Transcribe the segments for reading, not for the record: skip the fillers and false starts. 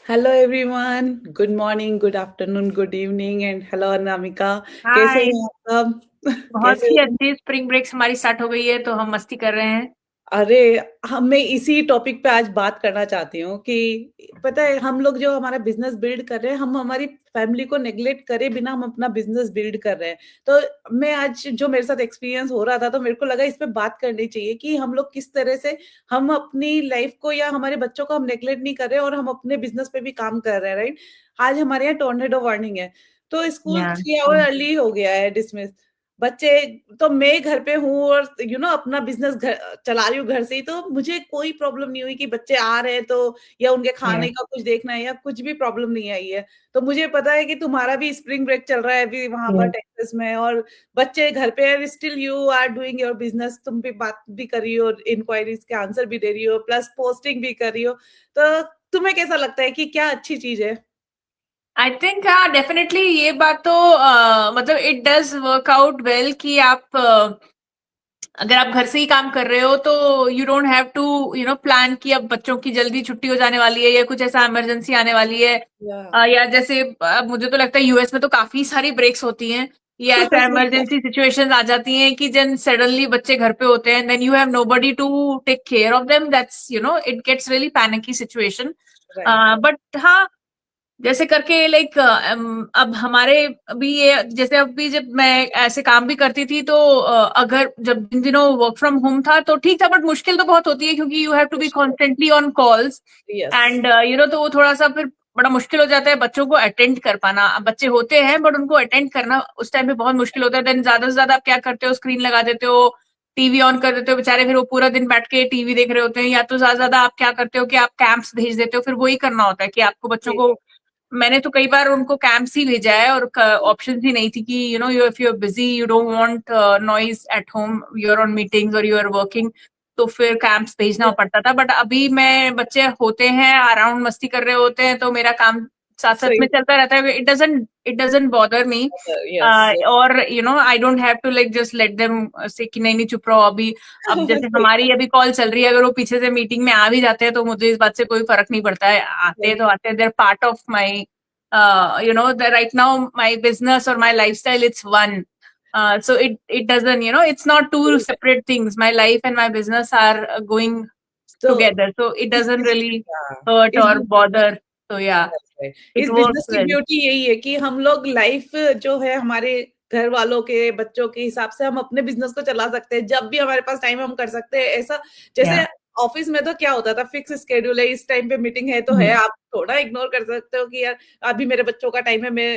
Hello everyone, good morning, good afternoon, good evening and hello Anamika. कैसे हाय। हैं आप सब? बहुत कैसे ही हो? अच्छी स्प्रिंग ब्रेक्स हमारी स्टार्ट हो गई है तो हम मस्ती कर रहे हैं। अरे, हम मैं इसी टॉपिक पे आज बात करना चाहती हूँ कि पता है हम लोग जो हमारा बिजनेस बिल्ड कर रहे हैं, हम हमारी फैमिली को नेग्लेक्ट करे बिना हम अपना बिजनेस बिल्ड कर रहे हैं। तो मैं आज जो मेरे साथ एक्सपीरियंस हो रहा था तो मेरे को लगा इस पे बात करनी चाहिए कि हम लोग किस तरह से हम अपनी लाइफ को या हमारे बच्चों को हम नेग्लेक्ट नहीं कर रहे और हम अपने बिजनेस पे भी काम कर रहे हैं, राइट? आज हमारे यहाँ टोर्नेडो वार्निंग है, तो स्कूल या 3 आवर अर्ली हो गया है डिसमिस। बच्चे, तो मैं घर पे हूँ और अपना बिज़नेस घर चला रही हूँ घर से ही, तो मुझे कोई प्रॉब्लम नहीं हुई कि बच्चे आ रहे हैं तो या उनके या खाने का कुछ देखना है या कुछ भी प्रॉब्लम नहीं आई है। तो मुझे पता है कि तुम्हारा भी स्प्रिंग ब्रेक चल रहा है अभी वहाँ पर या टेक्सास में और बच्चे घर पे हैं, still you are doing your business, तुम भी बात भी कर रही हो, इंक्वायरीज़ के आंसर भी दे रही हो, प्लस पोस्टिंग भी कर रही हो। तो तुम्हें कैसा लगता है कि क्या अच्छी चीज़ है? आई थिंक हाँ डेफिनेटली ये बात तो मतलब it does work out well कि आप अगर आप घर से ही काम कर रहे हो तो you don't have to plan कि अब बच्चों की जल्दी छुट्टी हो जाने वाली है या कुछ ऐसा इमरजेंसी आने वाली है। या या जैसे मुझे तो लगता है यूएस में तो काफी सारी ब्रेक्स होती हैं या ऐसा सही बात। इमरजेंसी सिचुएशंस आ जाती हैं कि जन सडनली बच्चे घर पे होते हैं then you have nobody to take care of them that's it gets really panicky situation. Right, right. But हाँ, जैसे करके लाइक अब हमारे अभी ये जैसे अभी जब मैं ऐसे काम भी करती थी तो अगर जब जिन दिनों वर्क फ्रॉम होम था तो ठीक था बट मुश्किल तो बहुत होती है क्योंकि you have to be constantly on calls yes. And तो वो थोड़ा सा फिर बड़ा मुश्किल हो जाता है बच्चों को अटेंड कर पाना। अब बच्चे होते हैं बट उनको अटेंड करना उस टाइम पे बहुत मुश्किल होता है। देन ज्यादा से ज्यादा आप क्या करते हो, स्क्रीन लगा देते हो, टीवी ऑन कर देते हो, बेचारे फिर वो पूरा दिन बैठ के टीवी देख रहे होते हैं। या तो ज्यादा ज्यादा आप क्या करते हो कि आप कैंप्स भेज देते हो, फिर वही करना होता है कि आपको बच्चों को। मैंने तो कई बार उनको कैंप्स ही भेजा है और ऑप्शन ही नहीं थी कि you if you are busy you don't want noise at home, you are on meetings और यू आर वर्किंग, तो फिर कैंप्स भेजना पड़ता था। बट अभी मैं बच्चे होते हैं अराउंड मस्ती कर रहे होते हैं तो मेरा काम साथ साथ में सही। चलता रहता है। It doesn't bother me. Yes. और I don't have to like just let them say कि नहीं नहीं चुप रहो अभी। अब जैसे सही हमारी बात। अभी कॉल चल रही है, अगर वो पीछे से मीटिंग में आ भी जाते हैं तो मुझे इस बात से कोई फर्क नहीं पड़ता है। आते तो आते, they're part of my right now my business or my lifestyle, it's one. So it doesn't, it's not two separate things. My life and my business are going तो together, so it इस doesn't इस really हाँ, hurt इस or bother. So yeah, right. it इस works business की well. Beauty यही है कि हम लोग लाइफ़ जो है हमारे घर वालों के, बच्चों के हिसाब से हम अपने बिज़नेस को चला सकते हैं। जब भी हमारे पास टाइम है हम कर सकते हैं। ऐसा Yeah. जैसे ऑफ़िस में तो क्या होता था, फिक्स शेड्यूल है, इस टाइम पे मीटिंग है तो है, Mhm. आप थोड़ा इग्नोर कर सकते हो कि यार अभी मेरे बच्चों का टाइम है, मैं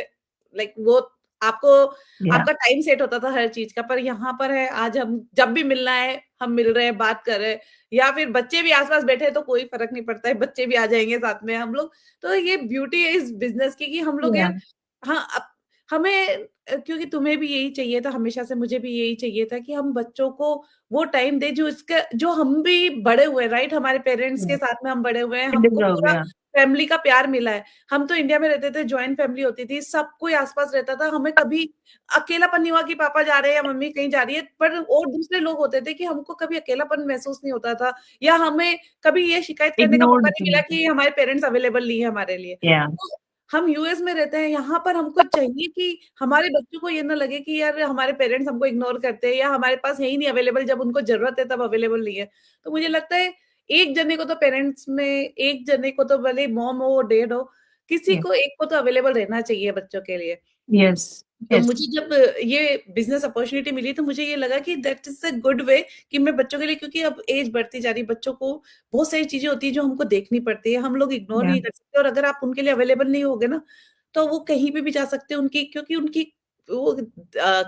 लाइक वो आपको Yeah. आपका टाइम सेट होता था हर चीज़ का। पर यहाँ पर है, आज हम जब भी मिलना है, हम मिल रहे हैं, बात कर रहे हैं या फिर बच्चे भी आस-पास बैठे हैं तो कोई फ़र्क नहीं पड़ता है, बच्चे भी आ जाएँगे साथ में हम लोग। तो ये ब्यूटी है इस बिज़नेस की कि हम लोग Yeah. यार हाँ, हमें क्योंकि तुम्हें भी यही चाहिए था हमेशा से, मुझे भी यही चाहिए था कि हम बच्चों को वो टाइम दें जो हम भी बड़े हुए, राइट? हमारे पेरेंट्स के Yeah. साथ में हम बड़े हुए हैं, It हमको deserve. पूरा Yeah. फैमिली का प्यार मिला है। हम तो इंडिया में रहते थे, जॉइंट फैमिली होती थी, सब कोई आस-पास रहता था, हमें कभी अकेलापन नहीं हुआ कि पापा जा रहे हैं या मम्मी कहीं जा रही है। पर और दूसरे लोग होते थे कि हमको कभी अकेलापन महसूस नहीं होता था या हमें कभी ये शिकायत करने का मौका Ignored. नहीं मिला कि हमारे पेरेंट्स अवेलेबल नहीं है हमारे लिए। Yeah. तो हम यूएस में रहते हैं, यहाँ पर हमको चाहिए कि हमारे बच्चों को ये ना लगे कि यार हमारे पेरेंट्स हमको इग्नोर करते हैं या हमारे पास है ही नहीं अवेलेबल, जब उनको ज़रूरत है तब अवेलेबल नहीं है। तो मुझे लगता है एक जने को तो पेरेंट्स में, एक जने को तो भले मॉम हो, डैड हो, किसी Yeah. को एक को तो अवेलेबल रहना चाहिए बच्चों के लिए। Yes. तो Yes. मुझे जब ये बिज़नेस अपॉर्च्युनिटी मिली तो मुझे ये लगा कि that is a good way कि मैं बच्चों के लिए, क्योंकि अब एज बढ़ती जा रही है, बच्चों को बहुत सारी चीज़ें होती हैं जो हमको देखनी पड़ती है, हम लोग इग्नोर Yeah. नहीं कर सकते और अगर आप उनके लिए अवेलेबल नहीं होगे ना, तो वो कहीं पे भी जा सकते हैं उनकी, क्योंकि उनकी वो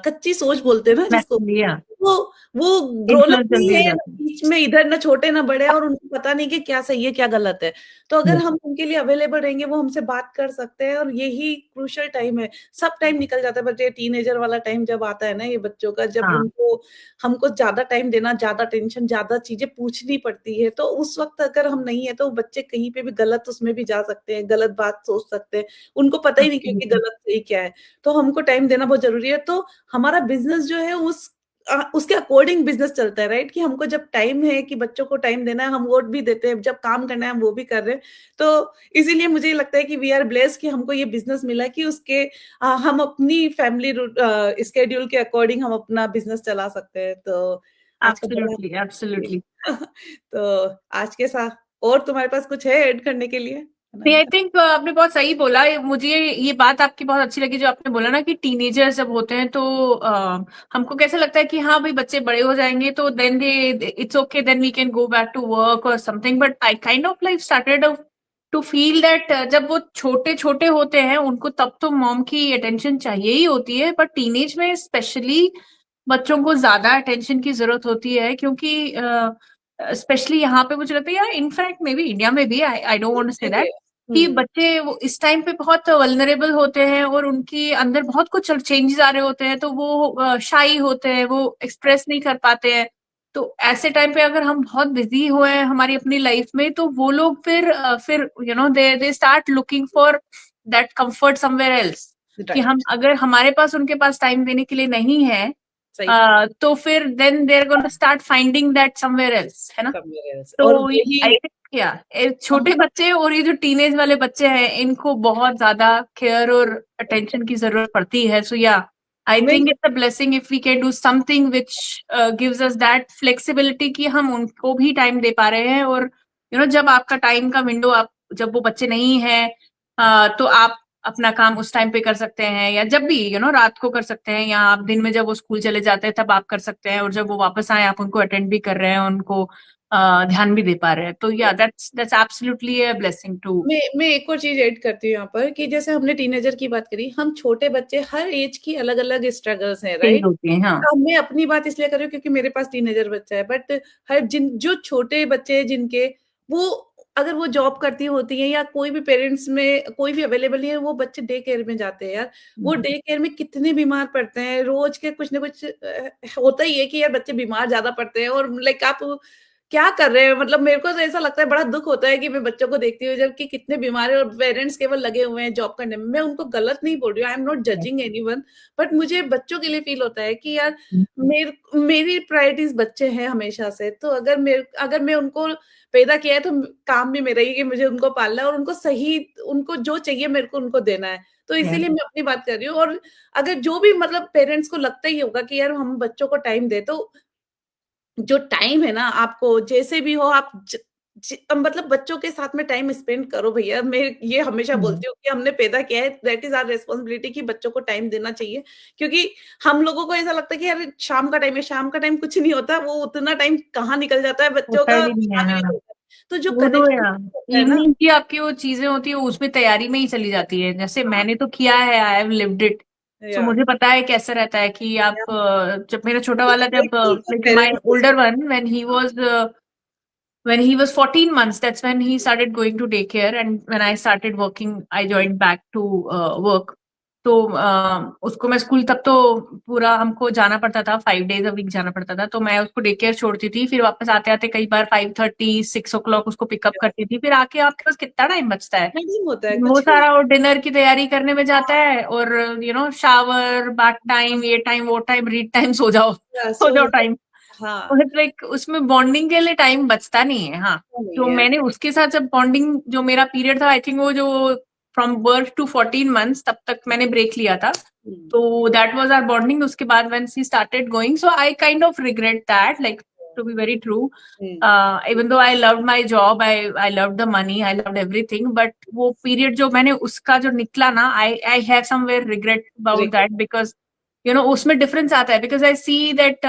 कच्ची सोच बोलते हैं ना जिसको, Naturally, yeah. वो वो ग्रोन अप Influence नहीं जल्दी हो है, ना जाती है. बीच में इधर ना छोटे ना बड़े और उनको पता नहीं कि क्या सही है, क्या गलत है। तो अगर Yes. हम उनके लिए अवेलेबल रहेंगे, वो हमसे बात कर सकते हैं और यही क्रूशियल टाइम है। सब टाइम निकल जाता है, बट ये टीनेजर वाला टाइम जब आता है ना ये बच्चों का, जब हाँ. उनको हमको ज़्यादा टाइम देना, ज़्यादा टेंशन, ज़्यादा चीज़ें पूछनी पड़ती है, तो उस वक़्त अगर हम नहीं है, तो बच्चे कहीं पे भी गलत उसमें भी जा सकते हैं, गलत बात सोच सकते हैं। उनको पता ही नहीं क्योंकि Absolutely. गलत सही क्या है। तो हमको टाइम देना बहुत ज़रूरी है। तो हमारा बिज़नेस जो है उसके अकॉर्डिंग बिजनेस चलता है, राइट? कि हमको जब टाइम है कि बच्चों को टाइम देना है, हम वो भी देते हैं, जब काम करना है हम वो भी कर रहे हैं। तो इसीलिए मुझे लगता है कि वी आर ब्लेस्ड कि हमको ये बिजनेस मिला कि उसके हम अपनी फैमिली स्केड्यूल के अकॉर्डिंग हम अपना बिजनेस चला सकते हैं। तो आज का बड़ा एब्सोल्युटली, एब्सोल्युटली। तो आज के साथ और तुम्हारे पास कुछ है ऐड करने के लिए? नहीं, आई थिंक आपने बहुत सही बोला। मुझे ये बात आपकी बहुत अच्छी लगी जो आपने बोला ना कि टीनेजर्स जब होते हैं तो हमको कैसे लगता है कि हाँ भाई बच्चे बड़े हो जाएंगे तो then they it's okay, then we can go back to work और something, but I kind of like started to feel that जब वो छोटे छोटे होते हैं उनको तब तो मॉम की अटेंशन चाहिए ही होती है, बट टीनेज में स्पेशली बच्चों को ज्यादा अटेंशन की जरूरत होती है, क्योंकि स्पेशली यहाँ पे मुझे लगता है यार, इनफैक्ट मे बी इंडिया में भी, I don't want to say that, कि हुँ, बच्चे वो इस टाइम पे बहुत वल्नरेबल होते हैं और उनके अंदर बहुत कुछ चेंजेस आ रहे होते हैं, तो वो शाई होते हैं, वो एक्सप्रेस नहीं कर पाते हैं। तो ऐसे टाइम पे अगर हम बहुत बिजी हुए हैं हमारी अपनी लाइफ में, तो वो लोग फिर you know they start looking for that comfort somewhere else, कि राइट, हम अगर हमारे पास उनके पास टाइम देने के लिए नहीं है, सही बात, तो फिर then they are going to start finding that somewhere else, है ना? समवेयर एल्स तो और वही आई थिंक क्या छोटे बच्चे और ये जो टीनेज वाले बच्चे हैं इनको बहुत ज्यादा केयर और अटेंशन की जरूरत पड़ती है। सो या आई मैं think it's a blessing if we can do something which gives us that flexibility कि हम उनको भी टाइम दे पा रहे हैं। और यू नो जब आपका टाइम का विंडो, आप जब वो बच्चे नहीं है तो आप अपना काम उस टाइम पे कर सकते हैं, या जब भी रात को कर सकते हैं, या आप दिन में जब वो स्कूल चले जाते हैं तब आप कर सकते हैं, और जब वो वापस आए आप उनको अटेंड भी कर रहे हैं, उनको ध्यान भी दे पा रहे हैं। तो yeah that's absolutely a blessing too. मैं एक और चीज़ ऐड करती हूँ यहाँ पर कि जैसे हमने टीनेजर की बात करी, हम छोटे बच्चे हर एज की अलग-अलग स्ट्रगल्स हैं, फेज राइट? होती है, हाँ। मैं अपनी बात इसलिए कर रही हूँ क्योंकि मेरे पास टीनेजर बच्चा है, बट हर जिन जो छोटे बच्चे हैं जिनके, वो अगर वो जॉब करती होती हैं या कोई भी पेरेंट्स में कोई भी अवेलेबल नहीं है, वो बच्चे डे केयर में जाते हैं यार। वो डे केयर में कितने बीमार पड़ते हैं, रोज़ के कुछ ना कुछ होता ही है कि यार बच्चे बीमार ज़्यादा पड़ते हैं और लाइक आप क्या कर रहे हैं? मतलब मेरे को तो ऐसा लगता है, बड़ा दुःख होता है कि मैं बच्चों को देखती हूँ जबकि कितने बीमार हैं और पेरेंट्स केवल लगे हुए हैं जॉब करने में। मैं उनको गलत नहीं बोल रही हूँ, I am not judging anyone, but मुझे बच्चों के लिए फ़ील होता है कि यार मेरी प्रायोरिटीज़ बच्चे हैं हमेशा से, तो अगर मैं उनको पैदा किया है तो काम भी मेरा ही है कि मुझे उनको पालना है और उनको जो चाहिए मेरे को उनको देना है। तो इसीलिए मैं अपनी बात कर रही हूँ और अगर जो भी मतलब पेरेंट्स को लगता ही होगा कि यार हम बच्चों को टाइम दें, तो जो टाइम है ना आपको जैसे भी हो आप मतलब बच्चों के साथ में टाइम स्पेंड करो भैया। मैं ये हमेशा बोलती हूँ कि हमने पैदा किया है, दैट इज़ आवर रिस्पांसिबिलिटी कि बच्चों को टाइम देना चाहिए। क्योंकि हम लोगों को ऐसा लगता है कि यार शाम का टाइम है, शाम का टाइम कुछ नहीं होता, वो उतना टाइम कहाँ निकल जाता है बच्चों होता का ही नहीं पता है, भी नहीं हाँ। चलता। तो जो वो तो कनेक्शन या होता है ना। इवनिंग की आपकी वो चीजें होती है उसमें तैयारी में ही चली जाती है, जैसे हाँ, मैंने तो किया है, आई हैव लिव्ड इट। सो या मुझे पता है कैसे रहता है कि आप जब मेरा छोटा वाला, जब एग्जैक्टली तो like my parents older one, when he was 14 months, that's when he started going to daycare, and when I started working I joined back to work. तो उसको मैं स्कूल, तब तो पूरा हमको जाना पड़ता था, 5 days a week जाना पड़ता था, तो मैं उसको डे केयर छोड़ती थी, फिर वापस आते आते कई बार 5:30 6 o'clock उसको पिकअप करती थी, फिर आके आपके पास कितना टाइम बचता है? नहीं होता है वो कुछ भी। सारा और डिनर की तैयारी करने में जाता है, और शावर, बाथ टाइम, ये टाइम वो टाइम, रीड टाइम, सो जाओ सो सो जाओ टाइम। हाँ, लाइक उसमें बॉन्डिंग के लिए टाइम बचता नहीं है, हाँ। नहीं तो है। मैंने उसके साथ जब बॉन्डिंग, जो मेरा पीरियड था, आई थिंक वो जो फ्रॉम बर्थ टू 14 months, तब तक मैंने ब्रेक लिया था। हुँ, तो दैट वाज आवर बॉन्डिंग। उसके बाद when she started going, so I kind of regret that, like to be very true. Hmm, even though I loved my job, I loved the money, I loved everything, but वो period जो मैंने उसका जो निकला ना, I have somewhere regret about that, because उसमें difference आता है, because I see that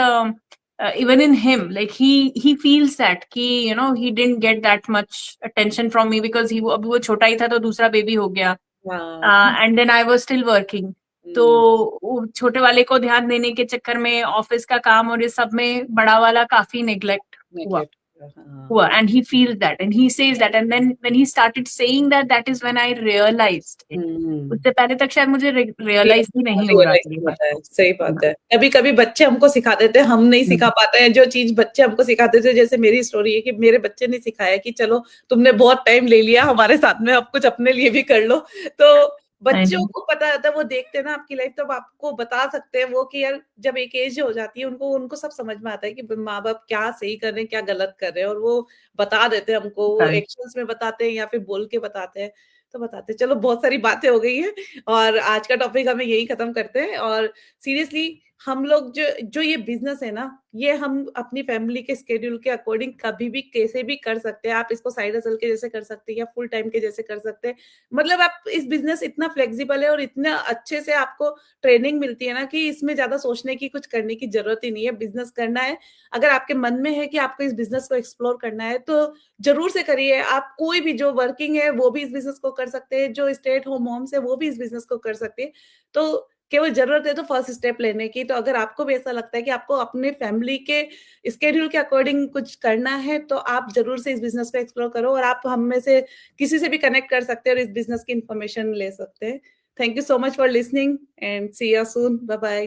even in him, like he feels that कि he didn't get that much attention from me because अभी वो छोटा ही था तो दूसरा बेबी हो गया, हाँ, and then I was still working. तो हुँ, वो छोटे वाले को ध्यान देने के चक्कर में ऑफिस का काम और ये सब में बड़ा वाला काफी नेग्लेक्ट हुआ नेगलेक्ट हाँ, हुआ and he feels that and he says that, and then when he started saying that, that is when I realized it. हुँ। उससे पहले तक शायद मुझे रियलाइज भी नहीं हो रहा रियलाइज़ था ये नहीं बात। होता है, सही बात है। कभी-कभी बच्चे हमको सिखा देते हैं, हम नहीं सिखा पाते हैं, जो चीज़ बच्चे हमको सिखाते थे, जैसे मेरी स्टोरी है कि मेरे बच्चे ने सिखाया कि चलो तुमने बहुत टाइम ले लिया हमारे साथ में, अब कुछ अपने लिए भी कर लो। तो बच्चों को पता रहता है, वो देखते हैं ना आपकी लाइफ, तब आपको बता सकते हैं वो कि यार जब एक एज हो जाती है उनको उनको सब समझ में आता है कि माँ बाप क्या सही कर रहे हैं क्या गलत कर रहे हैं, और वो बता देते हैं हमको, वो एक्शंस में बताते हैं या फिर बोल के बताते हैं, तो बताते हैं। चलो बहुत सारी बातें हो गई हैं और आज का टॉपिक हमें यही खत्म करते हैं। और सीरियसली हम लोग जो जो ये बिजनेस है ना, ये हम अपनी फैमिली के स्केड्यूल के अकॉर्डिंग कभी भी कैसे भी कर सकते हैं। आप इसको साइड हसल के जैसे कर सकते हैं या फुल टाइम के जैसे कर सकते हैं। मतलब आप इस बिजनेस इतना फ्लेक्सिबल है और इतना अच्छे से आपको ट्रेनिंग मिलती है ना कि इसमें ज्यादा सोचने की कुछ करने की जरूरत ही नहीं है। बिजनेस करना है, अगर आपके मन में है कि आपको इस बिजनेस को एक्सप्लोर करना है तो जरूर से करिए। आप कोई भी जो वर्किंग है वो भी इस बिजनेस को कर सकते हैं, जो स्टे एट होम मॉम्स है वो भी इस बिजनेस को कर सकते हैं। तो केवल जरूरत है तो फर्स्ट स्टेप लेने की। तो अगर आपको भी ऐसा लगता है कि आपको अपने फैमिली के स्केड्यूल के अकॉर्डिंग कुछ करना है तो आप जरूर से इस बिजनेस को एक्सप्लोर करो, और आप हम में से किसी से भी कनेक्ट कर सकते हैं और इस बिजनेस की इंफॉर्मेशन ले सकते हैं। Thank you so much for listening and see you soon. Bye bye.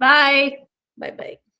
Bye. Bye bye.